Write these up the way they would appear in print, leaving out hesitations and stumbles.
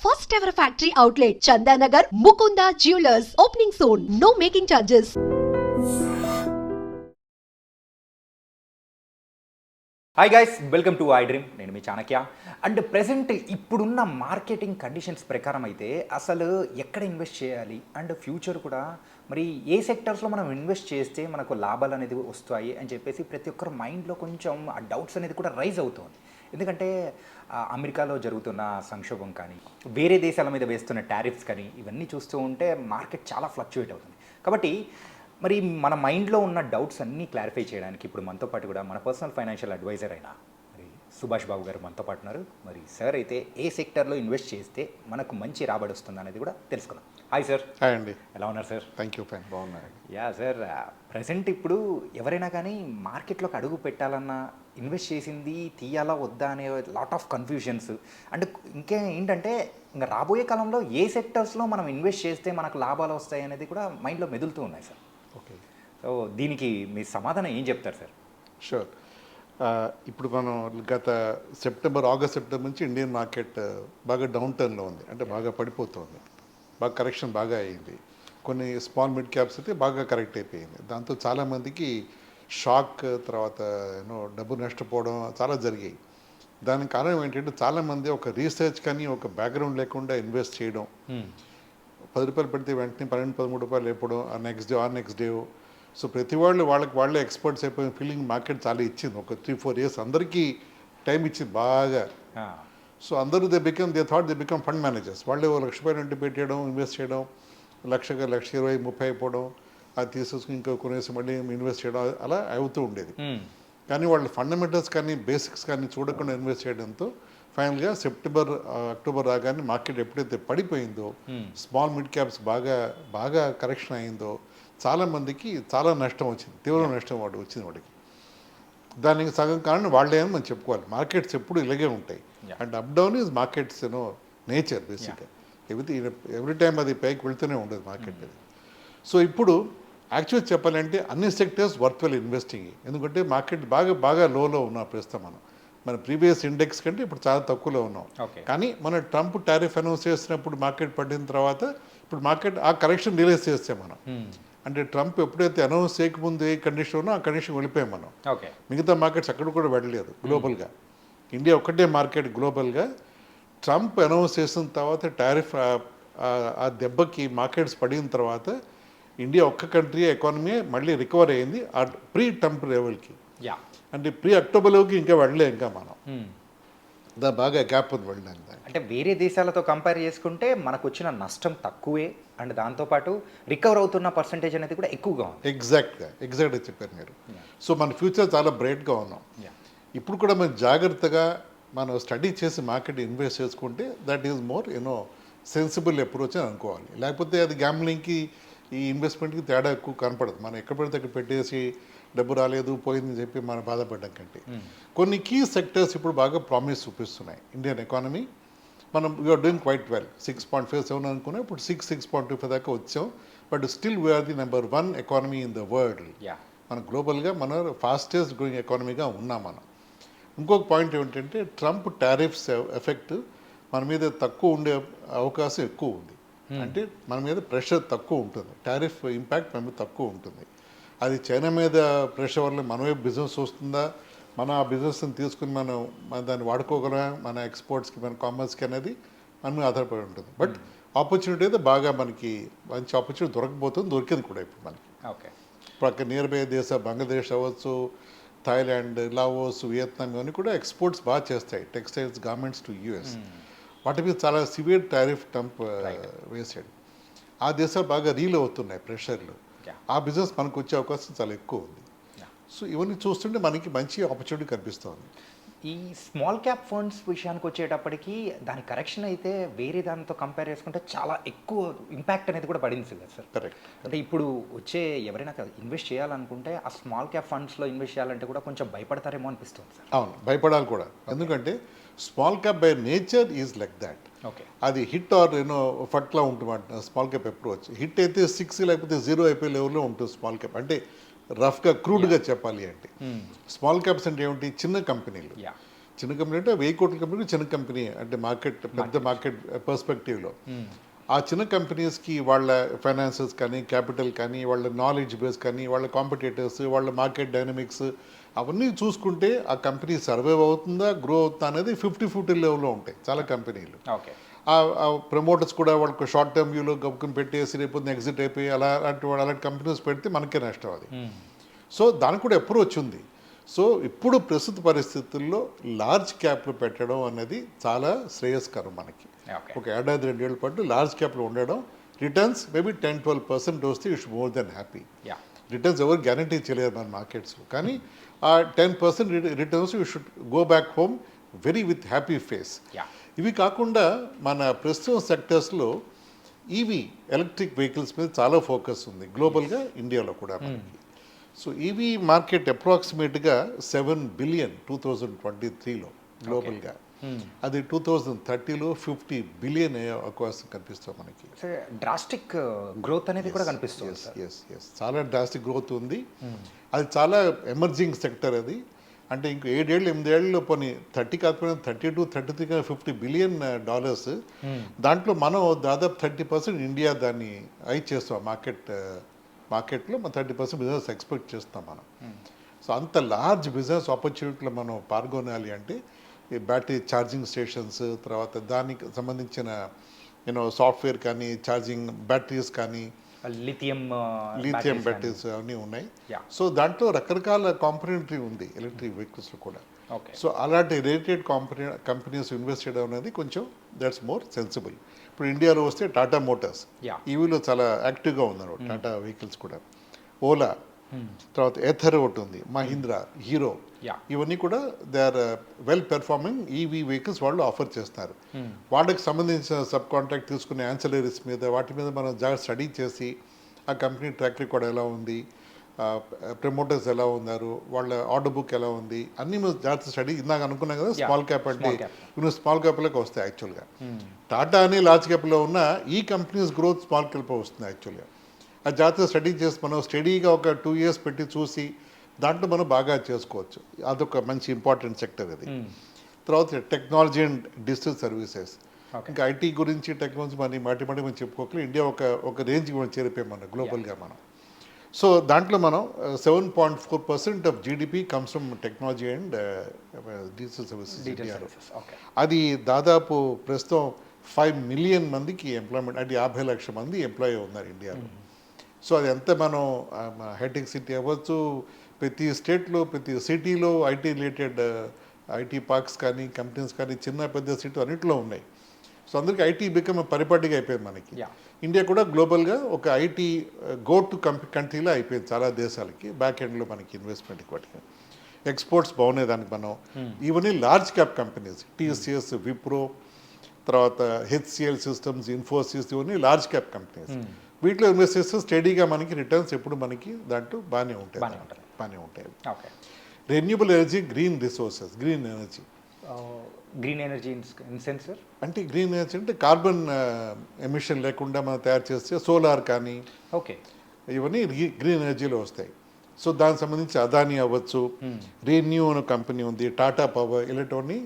First ever factory outlet, Chandanagar, Mukunda Jewelers, opening soon. No making charges. Hi guys, welcome to I dream. నేను మీ Chanakya. And present ఇప్పుడున్న marketing conditions ప్రకారం అయితే అసలు ఎక్కడ invest చేయాలి and future కూడా మరి ఏ సెక్టర్స్లో మనం ఇన్వెస్ట్ చేస్తే మనకు లాభాలు అనేది వస్తాయి అని చెప్పేసి ప్రతి ఒక్కరు మైండ్లో కొంచెం ఆ డౌట్స్ అనేది కూడా రైజ్ అవుతుంది. ఎందుకంటే అమెరికాలో జరుగుతున్న సంక్షోభం కానీ వేరే దేశాల మీద వేస్తున్న టారిఫ్స్ కానీ ఇవన్నీ చూస్తూ ఉంటే మార్కెట్ చాలా ఫ్లక్చువేట్ అవుతుంది. కాబట్టి మరి మన మైండ్లో ఉన్న డౌట్స్ అన్నీ క్లారిఫై చేయడానికి ఇప్పుడు మనతో పాటు కూడా మన పర్సనల్ ఫైనాన్షియల్ అడ్వైజర్ అయిన మరి సుభాష్ బాబు గారు మనతో పాటు ఉన్నారు. మరి సార్ అయితే ఏ సెక్టర్లో ఇన్వెస్ట్ చేస్తే మనకు మంచి రాబడి వస్తుంది అనేది కూడా తెలుసుకుందాం. Hi sir. హాయ్ అండి. ఎలా ఉన్నారు సార్? థ్యాంక్ యూ, ఫైన్, బాగున్నారు. యా సార్, ప్రజెంట్ ఇప్పుడు ఎవరైనా కానీ మార్కెట్లోకి అడుగు పెట్టాలన్నా ఇన్వెస్ట్ చేసింది తీయాలా వద్దా అనే లాట్ ఆఫ్ కన్ఫ్యూజన్స్. అండ్ ఇంకా ఏంటంటే ఇంకా రాబోయే కాలంలో ఏ సెక్టర్స్లో మనం ఇన్వెస్ట్ చేస్తే మనకు లాభాలు వస్తాయి అనేది కూడా మైండ్లో మెదులుతూ ఉన్నాయి సార్. ఓకే, సో దీనికి మీ సమాధానం ఏం చెప్తారు సార్? షూర్. ఇప్పుడు మనం గత ఆగస్ట్ సెప్టెంబర్ నుంచి ఇండియన్ మార్కెట్ బాగా డౌన్ టర్న్లో ఉంది, అంటే బాగా పడిపోతుంది, బాగా కరెక్షన్ బాగా అయింది. కొన్ని స్మాల్ మిడ్ క్యాప్స్ అయితే బాగా కరెక్ట్ అయిపోయింది. దాంతో చాలామందికి షాక్, తర్వాత డబ్బు నష్టపోవడం చాలా జరిగాయి. దానికి కారణం ఏంటంటే చాలామంది ఒక రీసెర్చ్ కానీ ఒక బ్యాక్గ్రౌండ్ లేకుండా ఇన్వెస్ట్ చేయడం. 10 రూపాయలు పెడితే వెంటనే 12-13 రూపాయలు లేపడం, ఆ నెక్స్ట్ డే. సో ప్రతి వాళ్ళే ఎక్స్పర్ట్స్ అయిపోయిన ఫీలింగ్ మార్కెట్ చాలా ఇచ్చింది. ఒక 3-4 ఇయర్స్ అందరికీ టైం ఇచ్చింది బాగా. సో అందరూ దే బికమ్ ఫండ్ మేనేజర్స్. వాళ్ళే ₹1,00,000 పెట్టేయడం, ఇన్వెస్ట్ చేయడం, ₹1,20,000 అయిపోవడం, అది తీసేసుకుని ఇంకా కొనేసి మళ్ళీ ఇన్వెస్ట్ చేయడం, అలా అవుతూ ఉండేది. కానీ వాళ్ళు ఫండమెంటల్స్ కానీ బేసిక్స్ కానీ చూడకుండా ఇన్వెస్ట్ చేయడంతో ఫైనల్గా అక్టోబర్ రాగానే మార్కెట్ ఎప్పుడైతే పడిపోయిందో, స్మాల్ మిడ్ క్యాప్స్ బాగా కరెక్షన్ అయిందో చాలామందికి చాలా నష్టం వచ్చింది, తీవ్ర నష్టం వచ్చింది వాడికి. దానికి సగం కారణం వాళ్ళే అని మనం చెప్పుకోవాలి. మార్కెట్స్ ఎప్పుడు ఇలాగే ఉంటాయి. And up down is markets nature బేసిక్గా. ఎవ్రీ టైం అది పైకి వెళ్తూనే ఉండదు మార్కెట్. సో ఇప్పుడు యాక్చువల్ చెప్పాలంటే అన్ని సెక్టర్స్ వర్త్వెల్ ఇన్వెస్టింగ్. ఎందుకంటే మార్కెట్ బాగా లోలో ఉన్నాం ప్రస్తుతం. మన ప్రీవియస్ ఇండెక్స్ కంటే ఇప్పుడు చాలా తక్కువలో ఉన్నాం. కానీ మన ట్రంప్ టారిఫ్ అనౌన్స్ చేసినప్పుడు మార్కెట్ పడిన తర్వాత ఇప్పుడు మార్కెట్ ఆ కరెక్షన్ రిలీజ్ చేస్తే మనం, అంటే ట్రంప్ ఎప్పుడైతే అనౌన్స్ చేయకముందు ఏ కండిషన్ ఉన్నా ఆ కండిషన్ వెళ్ళిపోయాం మనం. మిగతా మార్కెట్స్ అక్కడ కూడా వెళ్ళలేదు గ్లోబల్గా. ఇండియా ఒక్కటే మార్కెట్ గ్లోబల్గా. ట్రంప్ అనౌన్స్ చేసిన తర్వాత టారిఫ్ ఆ దెబ్బకి మార్కెట్స్ పడిన తర్వాత ఇండియా ఒక్క కంట్రీ ఎకానమీ మళ్ళీ రికవర్ అయింది ఆ ప్రీ ట్రంప్ లెవెల్కి. అంటే ప్రీ అక్టోబర్లోకి ఇంకా వెళ్ళలే ఇంకా మనం. బాగా గ్యాప్ ఉంది వెళ్ళడానికి. అంటే వేరే దేశాలతో కంపేర్ చేసుకుంటే మనకు వచ్చిన నష్టం తక్కువే, అండ్ దాంతోపాటు రికవర్ అవుతున్న పర్సంటేజ్ అనేది కూడా ఎక్కువగా ఉంది. ఎగ్జాక్ట్గా చెప్పారు మీరు. సో మన ఫ్యూచర్ చాలా బ్రైట్గా ఉన్నాం. ఇప్పుడు కూడా మనం జాగ్రత్తగా మనం స్టడీ చేసి మార్కెట్ ఇన్వెస్ట్ చేసుకుంటే that is more sensible approach అని అనుకోవాలి. లేకపోతే అది గ్యాంబ్లింగ్కి ఈ ఇన్వెస్ట్మెంట్కి తేడా ఎక్కువ కనపడదు. మనం ఎక్కడ పడితే అక్కడ పెట్టేసి డబ్బు రాలేదు పోయిందని చెప్పి మనం బాధపడడం కంటే కొన్ని కీ సెక్టర్స్ ఇప్పుడు బాగా ప్రామిస్ చూపిస్తున్నాయి. ఇండియన్ ఎకానమీ మనం వీఆర్ డూయింగ్ క్వైట్ వెల్. 6.57 అనుకున్నాం, ఇప్పుడు 6.25 దాకా వచ్చాం. But still we are the number 1 economy in the world. మన గ్లోబల్గా మన ఫాస్టెస్ట్ గ్రోయింగ్ ఎకానమీగా ఉన్నాం మనం. ఇంకొక పాయింట్ ఏమిటంటే ట్రంప్ టారిఫ్స్ ఎఫెక్ట్ మన మీద తక్కువ ఉండే అవకాశం ఎక్కువ ఉంది. అంటే మన మీద ప్రెషర్ తక్కువ ఉంటుంది, టారిఫ్ ఇంపాక్ట్ మన మీద తక్కువ ఉంటుంది. అది చైనా మీద ప్రెషర్ వల్ల మనమే బిజినెస్ వస్తుందా, మన ఆ బిజినెస్ని తీసుకుని మనం దాన్ని వాడుకోగలమా, మన ఎక్స్పోర్ట్స్కి మన కామర్స్కి అనేది మన మీద ఆధారపడి ఉంటుంది. బట్ ఆపర్చునిటీ అయితే బాగా మనకి మంచి ఆపర్చునిటీ దొరికింది కూడా ఇప్పుడు మనకి. ఇప్పుడు అక్కడ నియర్ బై బంగ్లాదేశ్ అవ్వచ్చు, థాయిలాండ్, లావోస్, వియత్నాం ఇవన్నీ కూడా ఎక్స్పోర్ట్స్ బాగా చేస్తాయి, టెక్స్టైల్స్ గార్మెంట్స్ టు యూఎస్. వాటి మీద చాలా సివియర్ టారిఫ్ ట్రంప్ వేసాడు. ఆ దేశాలు బాగా రీల్ అవుతున్నాయి ప్రెషర్లు. ఆ బిజినెస్ మనకు వచ్చే అవకాశం చాలా ఎక్కువ ఉంది. సో ఇవన్నీ చూస్తుంటే మనకి మంచి ఆపర్చునిటీ కనిపిస్తుంది. ఈ స్మాల్ క్యాప్ ఫండ్స్ విషయానికి వచ్చేటప్పటికి దాని కరెక్షన్ అయితే వేరే దానితో కంపేర్ చేసుకుంటే చాలా ఎక్కువ ఇంపాక్ట్ అనేది కూడా పడింది కదా సార్. కరెక్ట్. అంటే ఇప్పుడు వచ్చే ఎవరైనా ఇన్వెస్ట్ చేయాలనుకుంటే ఆ స్మాల్ క్యాప్ ఫండ్స్లో ఇన్వెస్ట్ చేయాలంటే కూడా కొంచెం భయపడతారేమో అనిపిస్తుంది సార్. అవును, భయపడాలి కూడా. ఎందుకంటే small cap by nature is like that. అది హిట్ ఆర్ ఫట్లా ఉంటుంది స్మాల్ క్యాప్ అప్రోచ్. హిట్ అయితే 6 లేకపోతే 0 అయిపోయే లెవెల్లో ఉంటుంది స్మాల్ క్యాప్. అంటే రఫ్గా క్రూడ్గా చెప్పాలి అంటే స్మాల్ క్యాప్స్ అంటే ఏమిటి, చిన్న కంపెనీలు. చిన్న కంపెనీ అంటే 1000 కోట్ల కంపెనీ చిన్న కంపెనీ అంటే మార్కెట్ పెద్ద మార్కెట్ పర్స్పెక్టివ్లో. ఆ చిన్న కంపెనీస్కి వాళ్ళ ఫైనాన్సెస్ కానీ క్యాపిటల్ కానీ వాళ్ళ నాలెడ్జ్ బేస్ కానీ వాళ్ళ కాంపిటేటర్స్ వాళ్ళ మార్కెట్ డైనమిక్స్ అవన్నీ చూసుకుంటే ఆ కంపెనీ సర్వైవ్ అవుతుందా గ్రో అవుతుందా అనేది 50-50 లెవెల్లో ఉంటాయి చాలా కంపెనీలు. ఓకే. ఆ ప్రమోటర్స్ కూడా వాళ్ళకి షార్ట్ టర్మ్ వ్యూలో గబుకుని పెట్టేసి రేపు ఎగ్జిట్ అయిపోయి అలాంటి కంపెనీస్ పెడితే మనకే నష్టం అది. సో దానికి కూడా అప్రోచ్ ఉంది. సో ఇప్పుడు ప్రస్తుత పరిస్థితుల్లో లార్జ్ క్యాప్లు పెట్టడం అనేది చాలా శ్రేయస్కరం మనకి. ఒక ఏడాది 2 ఏళ్ళ పాటు లార్జ్ క్యాప్లో ఉండడం, రిటర్న్స్ మేబీ 10-12% వస్తే you should more than happy. Returns ఎవరు గ్యారంటీ చేయలేరు మన మార్కెట్స్లో, కానీ ఆ 10% returns you should go back home very with happy face. ఇవి కాకుండా మన ప్రస్తుతం సెక్టర్స్లో ఈవీ ఎలక్ట్రిక్ వెహికల్స్ మీద చాలా ఫోకస్ ఉంది గ్లోబల్గా, ఇండియాలో కూడా మనకి. సో ఈవీ మార్కెట్ అప్రాక్సిమేట్గా $7 బిలియన్ 2023లో గ్లోబల్గా. అది 2030లో $50 బిలియన్ అవకాశం కనిపిస్తుంది మనకి. డ్రాస్టిక్ గ్రోత్ అనేది కూడా కనిపిస్తుంది. ఎస్ చాలా డ్రాస్టిక్ గ్రోత్ ఉంది. అది చాలా ఎమర్జింగ్ సెక్టర్ అది. అంటే ఇంకో 7-8 ఏళ్ళలో పోనీ 30 కాకపోయినా 32-33 $50 బిలియన్. దాంట్లో మనం దాదాపు 30% ఇండియా దాన్ని చేస్తాం మార్కెట్లో మనం 30% బిజినెస్ ఎక్స్పెక్ట్ చేస్తాం మనం. సో అంత లార్జ్ బిజినెస్ ఆపర్చునిటీలో మనం పాల్గొనాలి అంటే ఈ బ్యాటరీ ఛార్జింగ్ స్టేషన్స్, తర్వాత దానికి సంబంధించిన సాఫ్ట్వేర్ కానీ, ఛార్జింగ్ బ్యాటరీస్ కానీ, లిథియం బ్యాటరీస్ అన్నీ ఉన్నాయి. సో దాంట్లో రకరకాల కాంపోనెంటరీ ఉంది ఎలక్ట్రిక్ వెహికల్స్లో కూడా. సో అలాంటి రిలేటెడ్ కంపెనీస్ ఇన్వెస్ట్ చేయడం అనేది కొంచెం దట్స్ మోర్ సెన్సిబుల్. ఇప్పుడు ఇండియాలో వస్తే టాటా మోటార్స్ ఈవీలో చాలా యాక్టివ్గా ఉన్నారు. టాటా వెహికల్స్ కూడా, ఓలా, తర్వాత ఎథర్ ఒకటి ఉంది, మహీంద్రా, హీరో, ఇవన్నీ కూడా they are well performing EV vehicles వాళ్ళు ఆఫర్ చేస్తున్నారు. వాళ్ళకి సంబంధించిన సబ్ కాంట్రాక్ట్ తీసుకునే యాన్సిలరీస్ మీద వాటి మీద మనం జాగ్రత్త స్టడీ చేసి ఆ కంపెనీ ట్రాక్ రికార్డ్ ఎలా ఉంది, ప్రమోటర్స్ ఎలా ఉన్నారు, వాళ్ళ ఆర్డర్ బుక్ ఎలా ఉంది, అన్ని మీద జాగ్రత్త స్టడీ. ఇందాక అనుకున్నాం కదా స్మాల్ క్యాప్ అంటే ఇవి స్మాల్ క్యాప్లోకి వస్తాయి యాక్చువల్గా. టాటా అని లార్జ్ క్యాప్లో ఉన్న ఈ కంపెనీస్ గ్రోత్ స్మాల్ క్యాప్లో వస్తుంది యాక్చువల్గా. ఆ జాగ్రత్త స్టడీ చేసి మనం స్టడీగా ఒక 2 years పెట్టి చూసి దాంట్లో మనం బాగా చేసుకోవచ్చు. అదొక మంచి ఇంపార్టెంట్ సెక్టర్ అది. తర్వాత టెక్నాలజీ అండ్ డిజిటల్ సర్వీసెస్, ఇంకా ఐటీ గురించి టెక్నాలజీ మాటి మనం చెప్పుకోకలేదు. ఇండియా ఒక రేంజ్కి మనం చేరిపోయాం మనం గ్లోబల్గా మనం. సో దాంట్లో మనం 7.4% of GDP comes from technology and digital services ఇండియాలో. అది దాదాపు ప్రస్తుతం 5 మిలియన్ మందికి ఎంప్లాయ్మెంట్, అంటే 50 లక్షల మంది ఎంప్లాయీ ఉన్నారు ఇండియాలో. సో అది ఎంత మనం హైటెక్ సిటీ అవ్వచ్చు, ప్రతి స్టేట్లో ప్రతి సిటీలో ఐటీ రిలేటెడ్ ఐటీ పార్క్స్ కానీ కంపెనీస్ కానీ చిన్న పెద్ద సిటీ అన్నింటిలో ఉన్నాయి. సో అందరికీ ఐటీ బికమ్ పరిపాటిగా అయిపోయింది మనకి. ఇండియా కూడా గ్లోబల్గా ఒక ఐటీ గో టు కంట్రీలో అయిపోయింది చాలా దేశాలకి. బ్యాక్ ఎండ్లో మనకి ఇన్వెస్ట్మెంట్కి వాటికి ఎక్స్పోర్ట్స్ బాగున్నాయి దానికి మనం. ఇవన్నీ large cap companies, TCS, Wipro, తర్వాత హెచ్సిఎల్ సిస్టమ్స్, ఇన్ఫోసిస్, ఇవన్నీ లార్జ్ క్యాప్ కంపెనీస్. వీటిలో ఇన్వెస్ట్ చేస్తే స్టడీగా మనకి రిటర్న్స్ ఎప్పుడు మనకి దాంట్లో బాగానే ఉంటాయి. Renewable energy, green resources, green energy. Green energy in sense అంటే గ్రీన్ ఎనర్జీ అంటే కార్బన్ ఎమిషన్ లేకుండా మనం తయారు చేస్తే సోలార్ కానీ ఇవన్నీ గ్రీన్ ఎనర్జీలో వస్తాయి. సో దానికి సంబంధించి అదానీ అవ్వచ్చు, రెన్యూ అనే కంపెనీ ఉంది, టాటా పవర్, ఇలాంటివన్నీ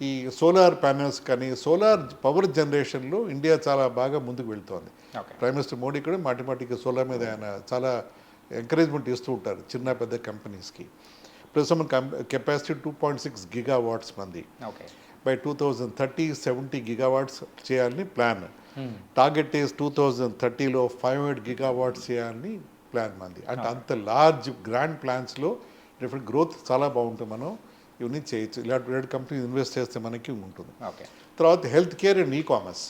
ఈ సోలార్ ప్యానెల్స్ కానీ సోలార్ పవర్ జనరేషన్లో ఇండియా చాలా బాగా ముందుకు వెళ్తోంది. ప్రైమ్ మినిస్టర్ మోడీ కూడా మాటిమాటికి సోలార్ మీద ఆయన చాలా ఎంకరేజ్మెంట్ ఇస్తూ ఉంటారు చిన్న పెద్ద కంపెనీస్కి. ప్రస్తుతం కెపాసిటీ 2.6 gigawatts మంది. బై 2030 70 gigawatts చేయాలని ప్లాన్. టార్గెట్ ఈస్ 2030లో 500 gigawatts చేయాలని ప్లాన్ మంది. అంటే అంత లార్జ్ గ్రాండ్ ప్లాన్స్లో డిఫరెంట్ గ్రోత్ చాలా బాగుంటుంది. మనం ఇవన్నీ చేయొచ్చు. ఇలాంటి కంపెనీ ఇన్వెస్ట్ చేస్తే మనకి ఉంటుంది. తర్వాత health care and e commerce.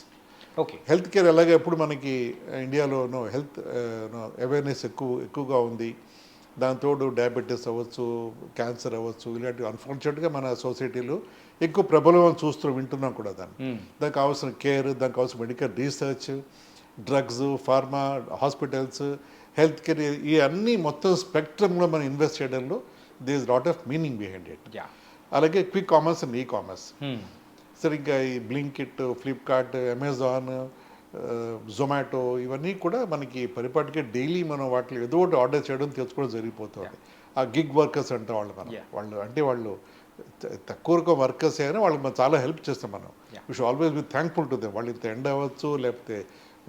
Health care ఎలాగ ఎప్పుడు మనకి ఇండియాలో హెల్త్ అవేర్నెస్ ఎక్కువగా ఉంది. దాంతోడు డయాబెటీస్ అవ్వచ్చు, క్యాన్సర్ అవ్వచ్చు, ఇలాంటివి అన్ఫార్చునేట్గా మన సొసైటీలో ఎక్కువ ప్రబలం వింటున్నాం కూడా. దానికి కావాల్సిన కేర్, దానికి కావాల్సిన medical research, drugs, pharma, hospitals, health care, ఈ అన్నీ మొత్తం స్పెక్ట్రమ్లో మనం ఇన్వెస్ట్ చేయడంలో there is lot of meaning behind it. అలాగే quick commerce and e commerce. సరే ఇంకా ఈ బ్లింకిట్, ఫ్లిప్కార్ట్, అమెజాన్, జొమాటో, ఇవన్నీ కూడా మనకి పరిపాటిగా డైలీ మనం వాటిలో ఏదో ఒకటి ఆర్డర్ చేయడం తెచ్చుకోవడం జరిగిపోతుంది. ఆ గిగ్ వర్కర్స్ అంటే వాళ్ళు అంటే వాళ్ళు తక్కువ వర్కర్స్ అయినా వాళ్ళకి మనం చాలా హెల్ప్ చేస్తాం మనం. Yeah. You should always be thankful to them. వాళ్ళు ఇంత ఎండ అవ్వచ్చు, లేకపోతే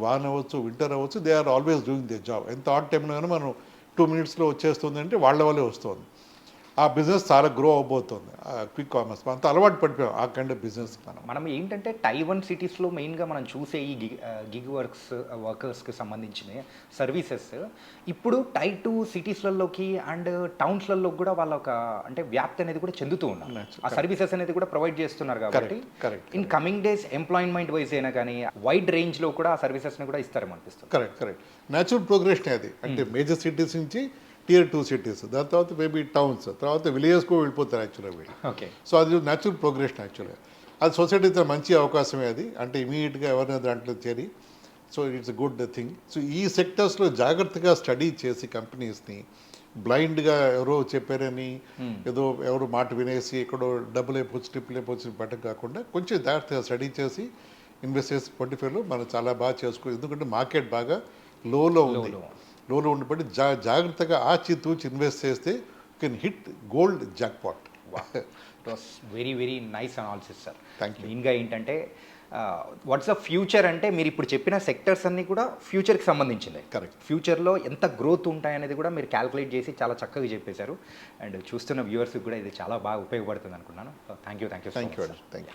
వాన్ అవ్వచ్చు, వింటర్ అవ్వచ్చు, they are always doing they job. ఎంత ఆడ్ టైంలో అయినా మనం 2 minutesలో వచ్చేస్తుంది అంటే వాళ్ళ వల్లే వస్తుంది. ఆ బిజినెస్ చాలా గ్రో అవబోతుంది. క్విక్ కామర్స్ అంత అలవాటు పడిపోయాం ఆ కైండ్ ఆఫ్ బిజినెస్ మనం ఏంటంటే టైవన్ సిటీస్లో మెయిన్గా మనం చూసే ఈ గిగ్ వర్కర్స్కి సంబంధించిన సర్వీసెస్ ఇప్పుడు టై 2 సిటీస్లలోకి అండ్ టౌన్స్లలో కూడా వాళ్ళ ఒక అంటే వ్యాప్తి అనేది కూడా చెందుతూ ఉన్నారు. ఆ సర్వీసెస్ అనేది కూడా ప్రొవైడ్ చేస్తున్నారు కాబట్టి in coming days employment wise అయినా కానీ వైడ్ రేంజ్లో కూడా ఆ సర్వీసెస్ని కూడా ఇస్తారేమో అనిపిస్తుంది. కరెక్ట్ న్యాచురల్ ప్రోగ్రెషన్ అది. అంటే మేజర్ సిటీస్ నుంచి Tier 2 సిటీస్, దాని తర్వాత మేబీ టౌన్స్, తర్వాత విలేజెస్కు వెళ్ళిపోతారు యాక్చువల్గా వీళ్ళు. ఓకే, సో అది న్యాచురల్ ప్రోగ్రెషన్ యాక్చువల్గా. అది సొసైటీతో మంచి అవకాశమే అది. అంటే ఇమీడియట్గా ఎవరైనా దాంట్లో చేరి, so it's a good thing. So ఈ సెక్టర్స్లో జాగ్రత్తగా స్టడీ చేసి కంపెనీస్ని బ్లైండ్గా ఎవరో చెప్పారని ఏదో ఎవరు మాట వినేసి ఎక్కడో డబ్బులు అయిపోవచ్చు, ట్రిప్పులు అయిపోవచ్చు బట్ట కాకుండా కొంచెం జాగ్రత్తగా స్టడీ చేసి ఇన్వెస్ట్ చేసి 25లో మనం చాలా బాగా చేసుకోవాలి. ఎందుకంటే మార్కెట్ బాగా లోలో ఉంది. లోలో ఉండిపడి జాగ్రత్తగా ఆచితూచి ఇన్వెస్ట్ చేస్తే can hit gold jackpot. It was very very nice analysis sir. Thank you. మెయిన్గా ఏంటంటే వాట్స్ ద ఫ్యూచర్ అంటే మీరు ఇప్పుడు చెప్పిన సెక్టర్స్ అన్నీ కూడా ఫ్యూచర్కి సంబంధించింది. కరెక్ట్. ఫ్యూచర్లో ఎంత గ్రోత్ ఉంటాయనేది కూడా మీరు క్యాల్కులేట్ చేసి చాలా చక్కగా చెప్పేశారు. అండ్ చూస్తున్న వ్యూవర్స్కి కూడా ఇది చాలా బాగా ఉపయోగపడుతుంది అనుకున్నాను. Thank you thank you.